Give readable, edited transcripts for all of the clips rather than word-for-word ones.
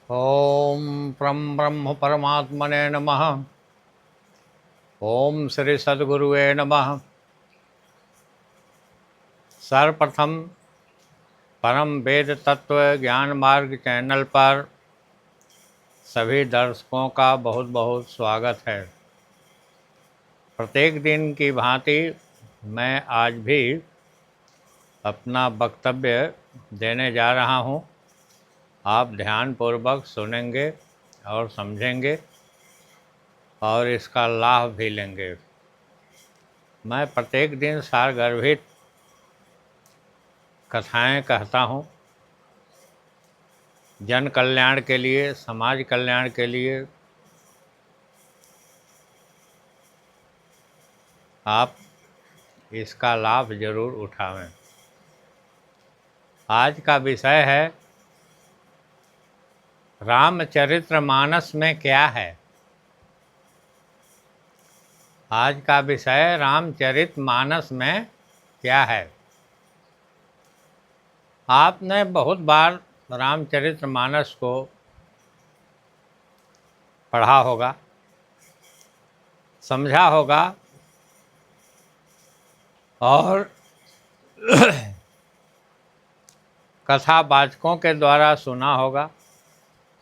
ओम परम ब्रह्म परमात्मने नमः। ओम श्री सद्गुरुवे नमः। सर्वप्रथम परम वेद तत्व ज्ञान मार्ग चैनल पर सभी दर्शकों का बहुत बहुत स्वागत है। प्रत्येक दिन की भांति मैं आज भी अपना वक्तव्य देने जा रहा हूँ। आप ध्यानपूर्वक सुनेंगे और समझेंगे और इसका लाभ भी लेंगे। मैं प्रत्येक दिन सारगर्भित कथाएं कहता हूँ, जन कल्याण के लिए, समाज कल्याण के लिए। आप इसका लाभ जरूर उठावें। आज का विषय है रामचरितमानस में क्या है। आज का विषय रामचरितमानस में क्या है। आपने बहुत बार रामचरितमानस को पढ़ा होगा, समझा होगा और कथावाचकों के द्वारा सुना होगा,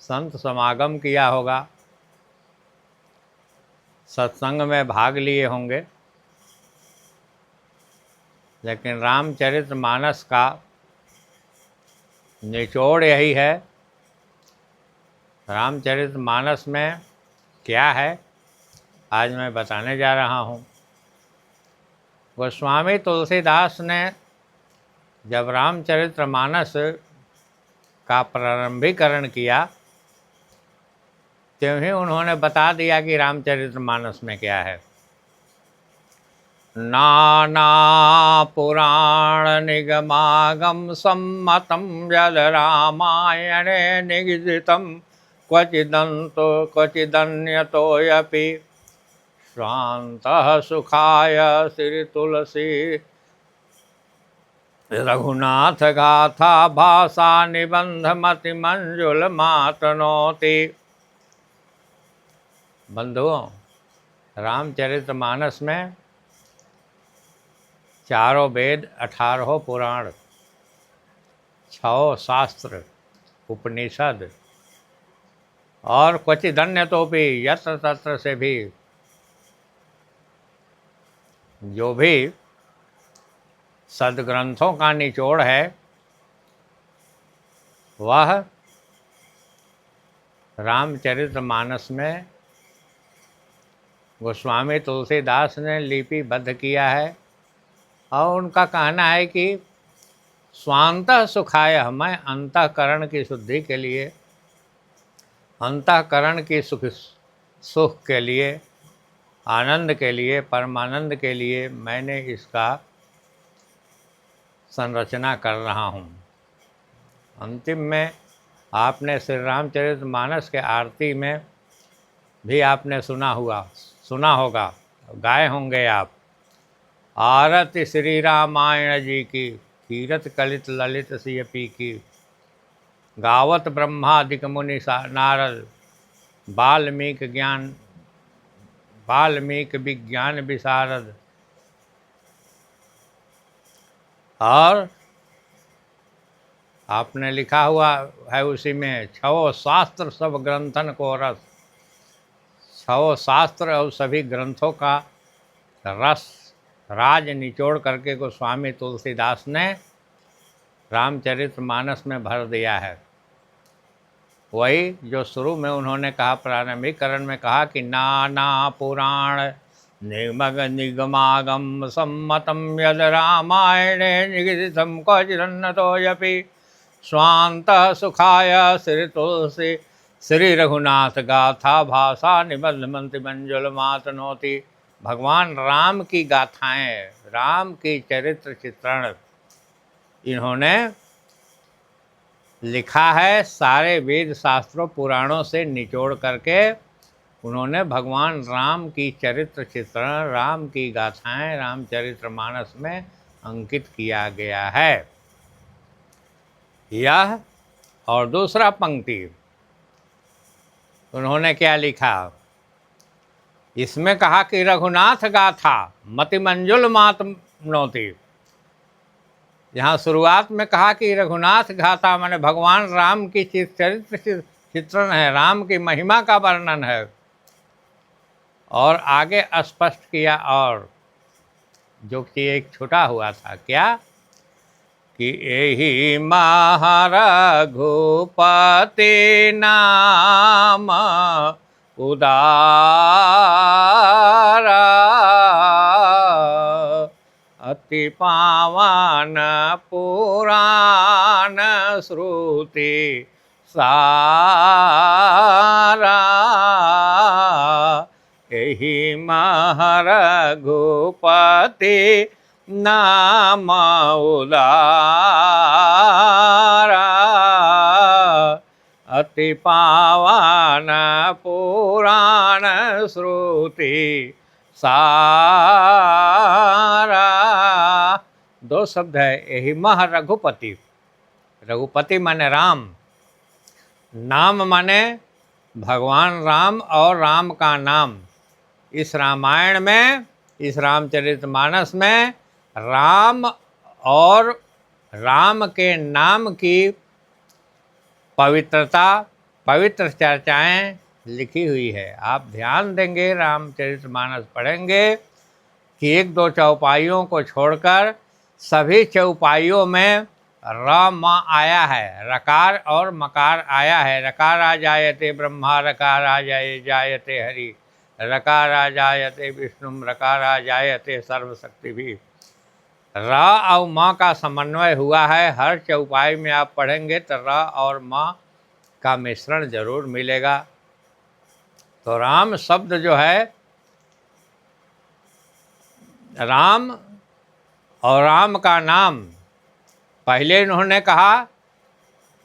संत समागम किया होगा, सत्संग में भाग लिए होंगे। लेकिन रामचरितमानस का निचोड़ यही है। रामचरितमानस में क्या है, आज मैं बताने जा रहा हूँ। गोस्वामी तुलसीदास ने जब रामचरितमानस का प्रारंभीकरण किया, तभी उन्होंने बता दिया कि रामचरितमानस में क्या है। नाना पुराण निगमागम सम्मतम यद रामायणे निगदितम क्वचिदन्तो क्वचिदन्यतोऽपि स्वान्तः सुखाय श्री तुलसी रघुनाथ गाथा भाषा निबंध मति मंजुल मातनोति। बंधुओं, रामचरितमानस में चारों वेद, 18 पुराण, 6 शास्त्र, उपनिषद और क्वचिदन्य तो भी यत्र तत्र से भी जो भी सदग्रंथों का निचोड़ है, वह रामचरितमानस में गोस्वामी तुलसीदास ने लिपिबद्ध किया है। और उनका कहना है कि स्वांतः सुखाय, मैं अंतःकरण की शुद्धि के लिए, अंतःकरण की सुख के लिए, आनंद के लिए, परमानंद के लिए मैंने इसका संरचना कर रहा हूँ। अंतिम में आपने श्री रामचरितमानस के आरती में भी आपने सुना होगा, गाए होंगे आप। आरती श्री रामायण जी की, कीरत कलित ललित सियपी की, गावत ब्रह्मादिक मुनि नारद, वाल्मीकि विज्ञान विशारद। और आपने लिखा हुआ है उसी में, 6 शास्त्र सब ग्रंथन को रस। 6 शास्त्र और सभी ग्रंथों का रस, राज निचोड़ करके गोस्वामी तुलसीदास ने रामचरितमानस में भर दिया है। वही जो शुरू में उन्होंने कहा, प्रारंभिकरण में कहा कि नाना पुराण निगमागम सम्मतम यद रामायणे निगदितम क्वचिदन्यतोऽपि स्वान्तः सुखाय श्री तुलसी श्री रघुनाथ गाथा भाषा निबद्ध मंति मंजुल मातनोति। भगवान राम की गाथाएं, राम की चरित्र चित्रण इन्होंने लिखा है। सारे वेद शास्त्रों पुराणों से निचोड़ करके उन्होंने भगवान राम की चरित्र चित्रण, राम की गाथाएं रामचरितमानस में अंकित किया गया है। यह और दूसरा पंक्ति, उन्होंने क्या लिखा, इसमें कहा कि रघुनाथ गाथा मति मंजुल मात नोती। यहाँ शुरुआत में कहा कि रघुनाथ गाथा माने भगवान राम की चरित्र चित्रण है, राम की महिमा का वर्णन है। और आगे स्पष्ट किया, और जो कि एक छुटा हुआ था, क्या कि यही महारघुपति नाम उदारा अति पावन पुराण श्रुति सारा। यही महारघुपति नाम उदारा अति पावन पुराण श्रुति सारा। दो शब्द है, यही मह रघुपति। रघुपति माने राम, नाम माने भगवान राम और राम का नाम। इस रामायण में, इस रामचरितमानस में राम और राम के नाम की पवित्रता, पवित्र चर्चाएं लिखी हुई है। आप ध्यान देंगे, रामचरितमानस पढ़ेंगे कि एक दो चौपाइयों को छोड़कर सभी चौपाइयों में र म आया है, रकार और मकार आया है। रकार आ जायते ब्रह्मा, रकार आ जायते हरि, रकार आ जायते विष्णु, रकार आ जायते सर्वशक्ति भी। र और म का समन्वय हुआ है। हर चौपाई में आप पढ़ेंगे तो र और म का मिश्रण जरूर मिलेगा। तो राम शब्द जो है, राम और राम का नाम, पहले इन्होंने कहा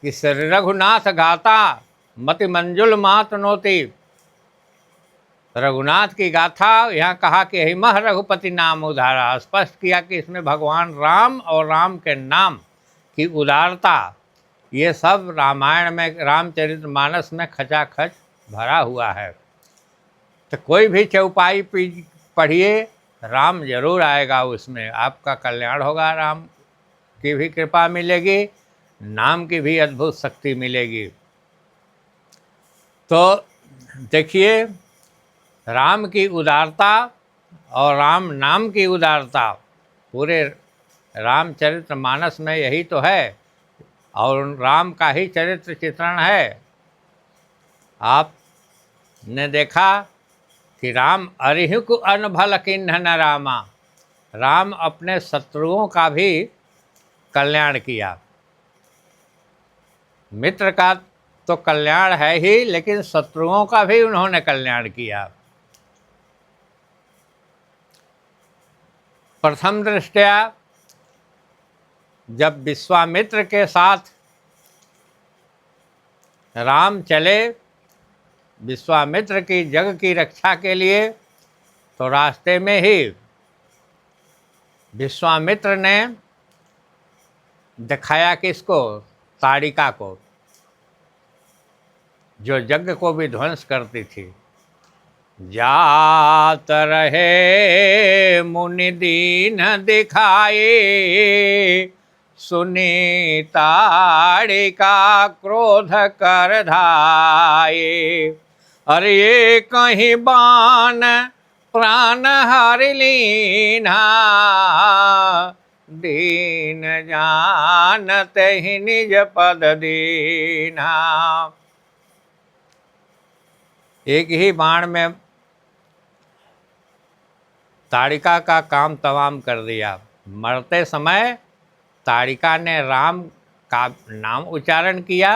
कि श्री रघुनाथ गाथा मति मंजुल मात नोती। रघुनाथ की गाथा, यहाँ कहा कि हे मह रघुपति नाम उदारा। स्पष्ट किया कि इसमें भगवान राम और राम के नाम की उदारता, ये सब रामायण में, रामचरितमानस में खचाखच भरा हुआ है। तो कोई भी चौपाई पढ़िए, राम जरूर आएगा उसमें, आपका कल्याण होगा, राम की भी कृपा मिलेगी, नाम की भी अद्भुत शक्ति मिलेगी। तो देखिए, राम की उदारता और राम नाम की उदारता पूरे रामचरितमानस में यही तो है, और राम का ही चरित्र चित्रण है। आपने देखा कि राम अरिहुक अनभल किन्ह न रामा, राम अपने शत्रुओं का भी कल्याण किया। मित्र का तो कल्याण है ही, लेकिन शत्रुओं का भी उन्होंने कल्याण किया। प्रथम दृष्टया जब विश्वामित्र के साथ राम चले विश्वामित्र की जग की रक्षा के लिए, तो रास्ते में ही विश्वामित्र ने दिखाया किसको, ताड़िका को, जो यज्ञ को भी ध्वंस करती थी। जात रहे मुनि दीन दिखाए, सुनी ताड़िका क्रोध कर धाये। अरे ये कहीं बाण प्राण हर लीना, दीन जानत ही निज पद दीना। एक ही बाण में ताड़िका का काम तमाम कर दिया। मरते समय ताड़िका ने राम का नाम उच्चारण किया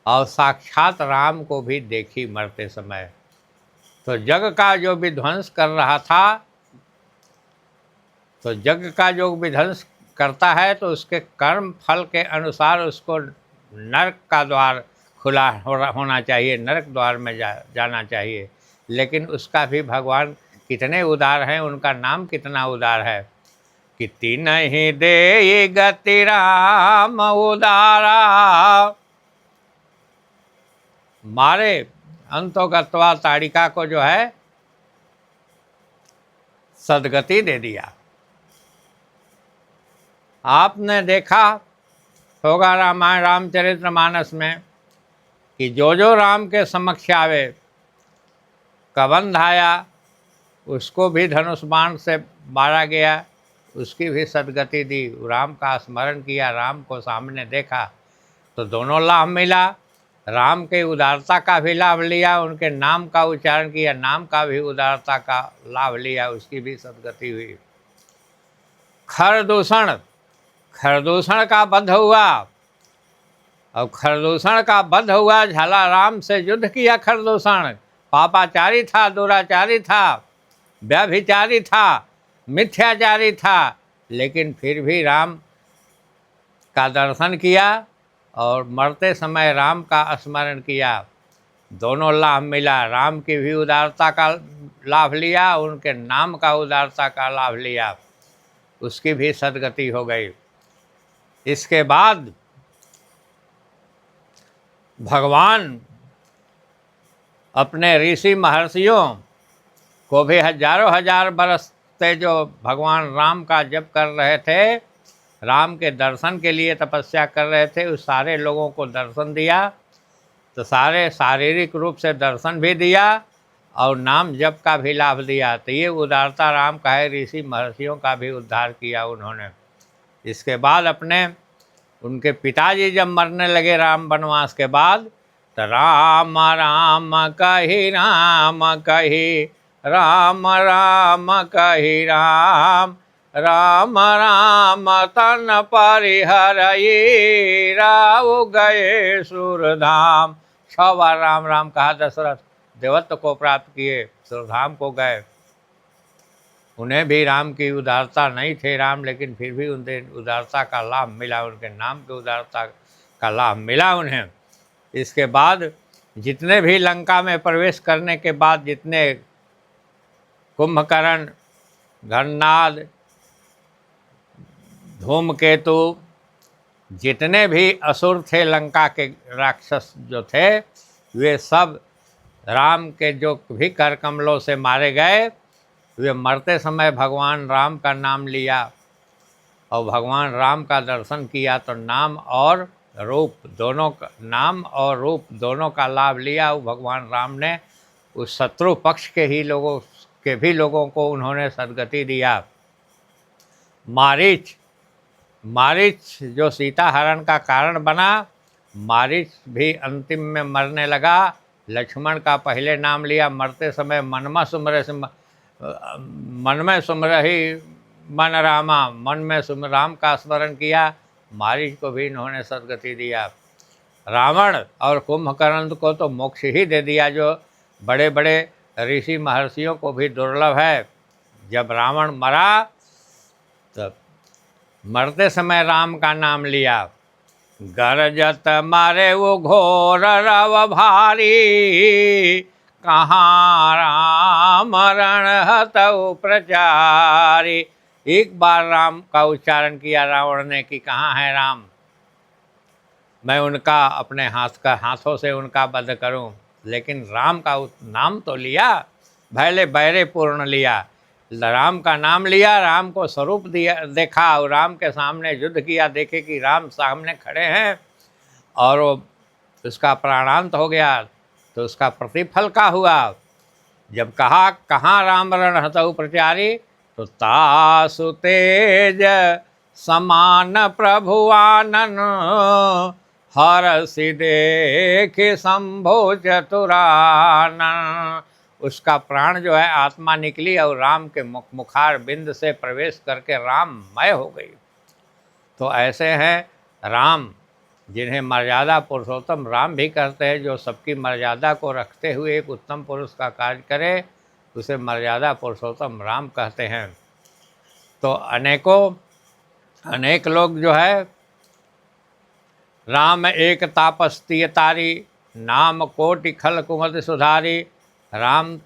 और साक्षात राम को भी देखी मरते समय। तो जग का जो विध्वंस कर रहा था, तो जग का जो विध्वंस करता है तो उसके कर्म फल के अनुसार उसको नरक का द्वार खुला होना चाहिए, नरक द्वार में जाना चाहिए। लेकिन उसका भी भगवान कितने उदार हैं, उनका नाम कितना उदार है कि तीन ही दे गति राम उदारा। मारे अंतो गत्वा ताड़िका को जो है सदगति दे दिया। आपने देखा होगा रामायण रामचरितमानस में कि जो राम के समक्ष आवे, कबंध आया, उसको भी धनुष बाण से मारा गया, उसकी भी सदगति दी। राम का स्मरण किया, राम को सामने देखा तो दोनों लाभ मिला। राम के उदारता का भी लाभ लिया, उनके नाम का उच्चारण किया, नाम का भी उदारता का लाभ लिया, उसकी भी सदगति हुई। खरदूषण का वध हुआ। अब खरदूषण का वध हुआ, झाला राम से युद्ध किया। खरदूषण पापाचारी था, दुराचारी था, व्यभिचारी था, मिथ्याचारी था, लेकिन फिर भी राम का दर्शन किया और मरते समय राम का स्मरण किया। दोनों लाभ मिला, राम की भी उदारता का लाभ लिया, उनके नाम का उदारता का लाभ लिया, उसकी भी सदगति हो गई। इसके बाद भगवान अपने ऋषि महर्षियों को भी हजारों हजार बरस से जो भगवान राम का जप कर रहे थे, राम के दर्शन के लिए तपस्या कर रहे थे, उस सारे लोगों को दर्शन दिया। तो सारे शारीरिक रूप से दर्शन भी दिया और नाम जप का भी लाभ दिया। तो ये उदारता राम का है, ऋषि महर्षियों का भी उद्धार किया उन्होंने। इसके बाद अपने उनके पिताजी जब मरने लगे राम वनवास के बाद, तो राम राम कही राम कही, राम राम कही राम, राम राम तन परिहरई, राव गए सुरधाम। 6 बार राम राम कहा दशरथ देवत्व को प्राप्त किए, सुरधाम को गए। उन्हें भी राम की उदारता नहीं थे राम, लेकिन फिर भी उन्हें उदारता का लाभ मिला, उनके नाम की उदारता का लाभ मिला उन्हें। इसके बाद जितने भी लंका में प्रवेश करने के बाद जितने कुंभकर्ण, घरनाद, धूमकेतु, जितने भी असुर थे लंका के राक्षस जो थे, वे सब राम के जो भी कर कमलों से मारे गए, वे मरते समय भगवान राम का नाम लिया और भगवान राम का दर्शन किया। तो नाम और रूप दोनों का, नाम और रूप दोनों का लाभ लिया। वो भगवान राम ने उस शत्रु पक्ष के ही लोगों को उन्होंने सदगति दिया। मारीच जो सीता हरण का कारण बना, मारीच भी अंतिम में मरने लगा। लक्ष्मण का पहले नाम लिया, मरते समय मन में सुमरहि मन रामा, मन में राम का स्मरण किया। मारीच को भी इन्होंने सदगति दिया। रावण और कुंभकर्ण को तो मोक्ष ही दे दिया, जो बड़े बड़े ऋषि महर्षियों को भी दुर्लभ है। जब रावण मरा तब मरते समय राम का नाम लिया। गरजत मारे वो घोर रव भारी, कहाँ राम रण हतौ प्रचारी। एक बार राम का उच्चारण किया रावण ने कि कहाँ है राम, मैं उनका अपने हाथों से उनका वध करूं। लेकिन राम का नाम तो लिया, भले बैरे पूर्ण लिया, राम का नाम लिया, राम को स्वरूप दिया, देखा और राम के सामने युद्ध किया। देखे कि राम सामने खड़े हैं और वो उसका प्राणांत हो गया, तो उसका प्रतिफल का हुआ। जब कहा कहाँ राम रण हतौ प्रचारी, तो तासु तेज समान प्रभुआनन, हरसि देख शंभो चतुरानन। उसका प्राण जो है आत्मा निकली और राम के मुखार बिंद से प्रवेश करके राममय हो गई। तो ऐसे हैं राम, जिन्हें मर्यादा पुरुषोत्तम राम भी कहते हैं। जो सबकी मर्यादा को रखते हुए एक उत्तम पुरुष का कार्य करे, उसे मर्यादा पुरुषोत्तम राम कहते हैं। तो अनेक लोग जो है, राम एक तापस्तीय तारी, नाम कोटि खल कुमति सुधारी। राम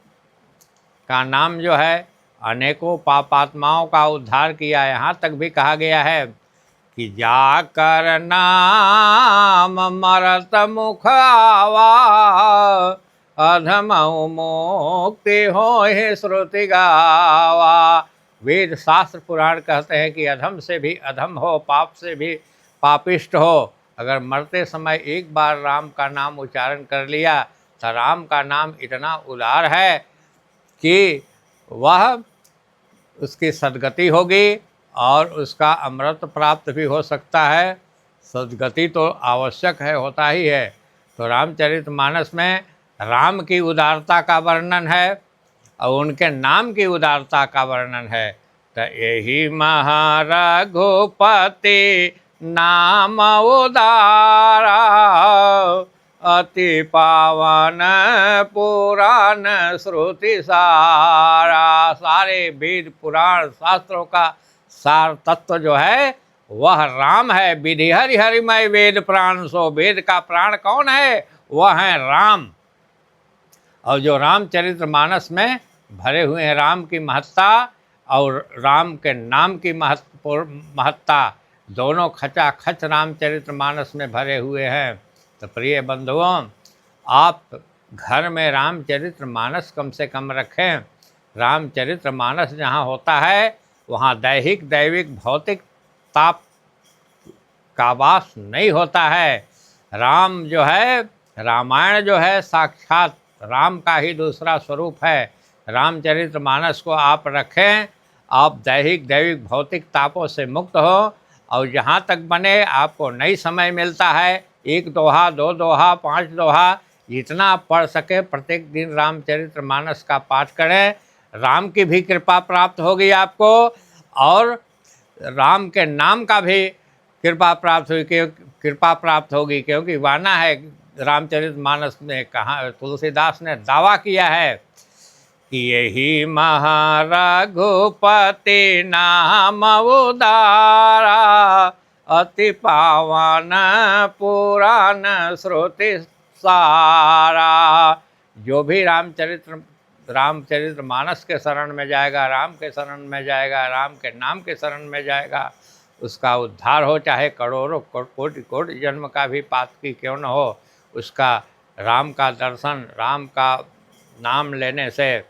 का नाम जो है अनेकों पापात्माओं का उद्धार किया। यहाँ तक भी कहा गया है कि जाकर नाम मरत मुख आवा, अधम मुक्ति हो ही श्रुति गावा। वेद शास्त्र पुराण कहते हैं कि अधम से भी अधम हो, पाप से भी पापिष्ट हो, अगर मरते समय एक बार राम का नाम उच्चारण कर लिया तो राम का नाम इतना उदार है कि वह उसकी सद्गति होगी और उसका अमृत प्राप्त भी हो सकता है। सद्गति तो आवश्यक है, होता ही है। तो रामचरितमानस में राम की उदारता का वर्णन है और उनके नाम की उदारता का वर्णन है। तो यही महारघुपति नाम उदारा, अति पावन पुराण श्रुति सारा। सारे वेद पुराण शास्त्रों का सार तत्व जो है वह राम है। विधि हरि हरिमय वेद प्राण सो, वेद का प्राण कौन है? वह है राम। और जो रामचरितमानस में भरे हुए हैं राम की महत्ता और राम के नाम की महत्ता, दोनों खचाखच रामचरितमानस में भरे हुए हैं। तो प्रिय बंधुओं, आप घर में रामचरितमानस कम से कम रखें। रामचरितमानस जहाँ होता है वहाँ दैहिक दैविक भौतिक ताप का वास नहीं होता है। राम जो है, रामायण जो है साक्षात राम का ही दूसरा स्वरूप है। रामचरितमानस को आप रखें, आप दैहिक दैविक भौतिक तापों से मुक्त हो। और जहाँ तक बने आपको नहीं समय मिलता है, 1 दोहा 2 दोहा 5 दोहा जितना आप पढ़ सके प्रत्येक दिन रामचरितमानस का पाठ करें। राम की भी कृपा प्राप्त होगी आपको और राम के नाम का भी कृपा प्राप्त होगी, क्योंकि वाना है रामचरितमानस में कहा, तुलसीदास ने दावा किया है कि यही महारघुपति नाम उदारा, अति पावन पुराण श्रुति सारा। जो भी रामचरितमानस के शरण में जाएगा, राम के शरण में जाएगा, राम के नाम के शरण में जाएगा, उसका उद्धार हो, चाहे करोड़ों कोटि कोटि जन्म का भी पातकी क्यों न हो। उसका राम का दर्शन, राम का नाम लेने से,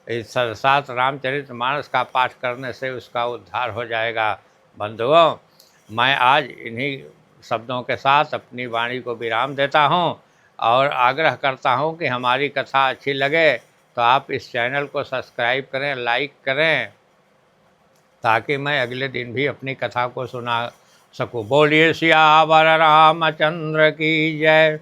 इस साथ रामचरितमानस का पाठ करने से उसका उद्धार हो जाएगा। बंधुओं, मैं आज इन्हीं शब्दों के साथ अपनी वाणी को विराम देता हूं और आग्रह करता हूं कि हमारी कथा अच्छी लगे तो आप इस चैनल को सब्सक्राइब करें, लाइक करें, ताकि मैं अगले दिन भी अपनी कथा को सुना सकूं। बोलिए सियावर रामचंद्र की जय।